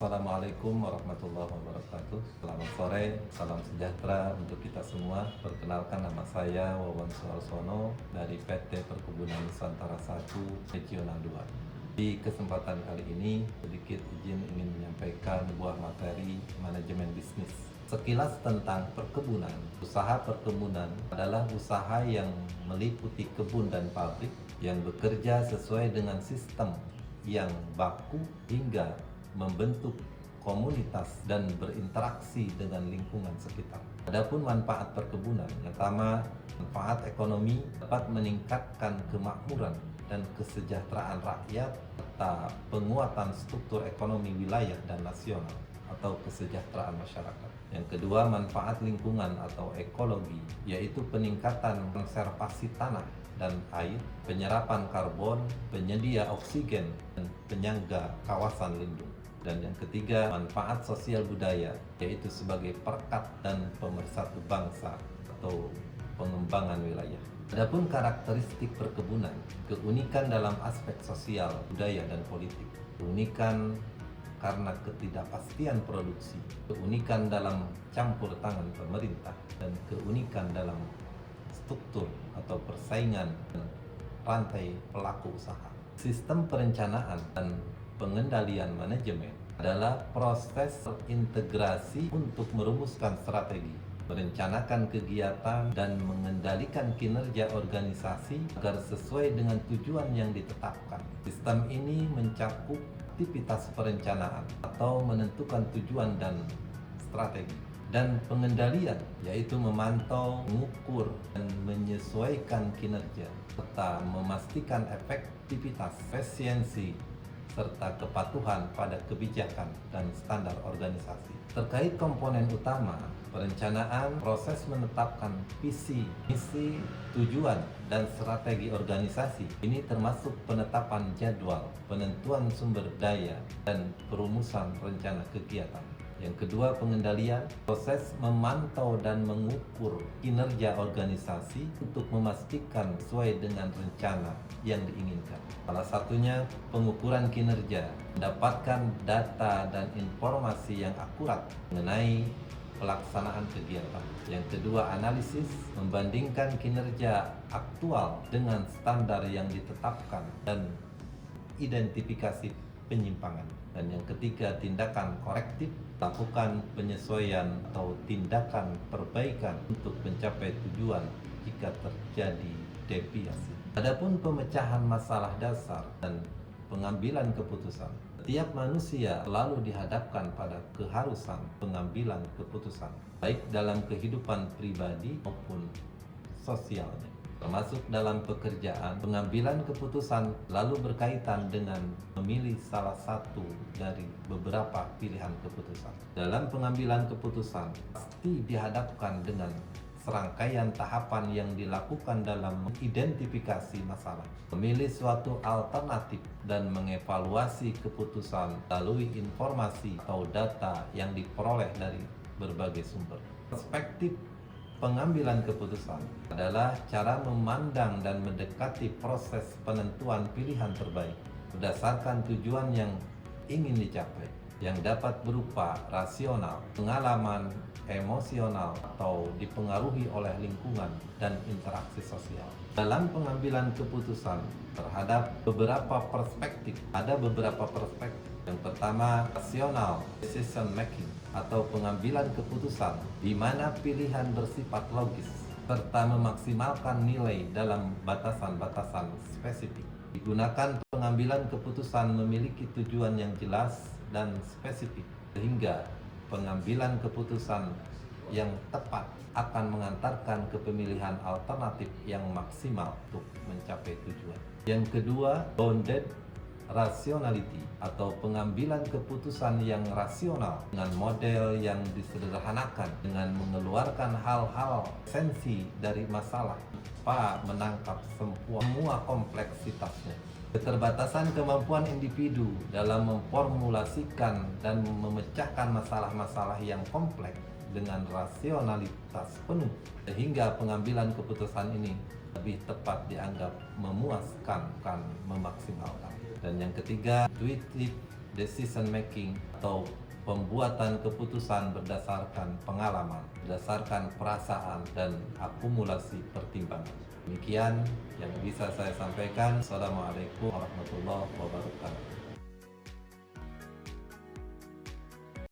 Assalamualaikum warahmatullahi wabarakatuh. Selamat sore, salam sejahtera untuk kita semua. Perkenalkan, nama saya Wawan Suarsono dari PT Perkebunan Nusantara 1 Regional 2. Di kesempatan kali ini, sedikit izin ingin menyampaikan sebuah materi manajemen bisnis. Sekilas tentang perkebunan. Usaha perkebunan adalah usaha yang meliputi kebun dan pabrik yang bekerja sesuai dengan sistem yang baku hingga membentuk komunitas dan berinteraksi dengan lingkungan sekitar. Adapun manfaat perkebunan, pertama, manfaat ekonomi dapat meningkatkan kemakmuran dan kesejahteraan rakyat serta penguatan struktur ekonomi wilayah dan nasional atau kesejahteraan masyarakat. Yang kedua, manfaat lingkungan atau ekologi, yaitu peningkatan konservasi tanah dan air, penyerapan karbon, penyedia oksigen, dan penyangga kawasan lindung. Dan yang ketiga, manfaat sosial budaya, yaitu sebagai perekat dan pemersatu bangsa atau pengembangan wilayah. Adapun karakteristik perkebunan, keunikan dalam aspek sosial, budaya, dan politik. Keunikan karena ketidakpastian produksi, keunikan dalam campur tangan pemerintah, dan keunikan dalam struktur atau persaingan dan rantai pelaku usaha. Sistem perencanaan dan pengendalian manajemen adalah proses integrasi untuk merumuskan strategi, merencanakan kegiatan, dan mengendalikan kinerja organisasi agar sesuai dengan tujuan yang ditetapkan. Sistem ini mencakup aktivitas perencanaan atau menentukan tujuan dan strategi, dan pengendalian, yaitu memantau, mengukur, dan menyesuaikan kinerja, serta memastikan efektivitas, efisiensi, serta kepatuhan pada kebijakan dan standar organisasi. Terkait komponen utama, perencanaan, proses menetapkan visi, misi, tujuan, dan strategi organisasi. Ini termasuk penetapan jadwal, penentuan sumber daya, dan perumusan rencana kegiatan. Yang kedua, pengendalian, proses memantau dan mengukur kinerja organisasi untuk memastikan sesuai dengan rencana yang diinginkan. Salah satunya pengukuran kinerja, mendapatkan data dan informasi yang akurat mengenai pelaksanaan kegiatan. Yang kedua, analisis, membandingkan kinerja aktual dengan standar yang ditetapkan dan identifikasi penyimpangan. Dan yang ketiga, tindakan korektif, lakukan penyesuaian atau tindakan perbaikan untuk mencapai tujuan jika terjadi deviasi. Adapun pemecahan masalah dasar dan pengambilan keputusan, setiap manusia selalu dihadapkan pada keharusan pengambilan keputusan, baik dalam kehidupan pribadi maupun sosialnya. Termasuk dalam pekerjaan, pengambilan keputusan lalu berkaitan dengan memilih salah satu dari beberapa pilihan keputusan. Dalam pengambilan keputusan, pasti dihadapkan dengan serangkaian tahapan yang dilakukan dalam mengidentifikasi masalah, memilih suatu alternatif, dan mengevaluasi keputusan melalui informasi atau data yang diperoleh dari berbagai sumber. Perspektif pengambilan keputusan adalah cara memandang dan mendekati proses penentuan pilihan terbaik berdasarkan tujuan yang ingin dicapai, yang dapat berupa rasional, pengalaman, emosional, atau dipengaruhi oleh lingkungan dan interaksi sosial. Dalam pengambilan keputusan terhadap beberapa perspektif, ada beberapa perspektif. Yang pertama, rasional decision making atau pengambilan keputusan di mana pilihan bersifat logis serta memaksimalkan nilai dalam batasan-batasan spesifik. Digunakan pengambilan keputusan memiliki tujuan yang jelas dan spesifik, sehingga pengambilan keputusan yang tepat akan mengantarkan ke pemilihan alternatif yang maksimal untuk mencapai tujuan. Yang kedua, bounded rationality atau pengambilan keputusan yang rasional dengan model yang disederhanakan dengan mengeluarkan hal-hal esensi dari masalah tanpa menangkap semua kompleksitasnya. Keterbatasan kemampuan individu dalam memformulasikan dan memecahkan masalah-masalah yang kompleks dengan rasionalitas penuh, sehingga pengambilan keputusan ini lebih tepat dianggap memuaskan, bukan memaksimalkan. Dan yang ketiga, intuitive decision making atau pembuatan keputusan berdasarkan pengalaman, berdasarkan perasaan dan akumulasi pertimbangan. Demikian yang bisa saya sampaikan. Assalamualaikum warahmatullahi wabarakatuh.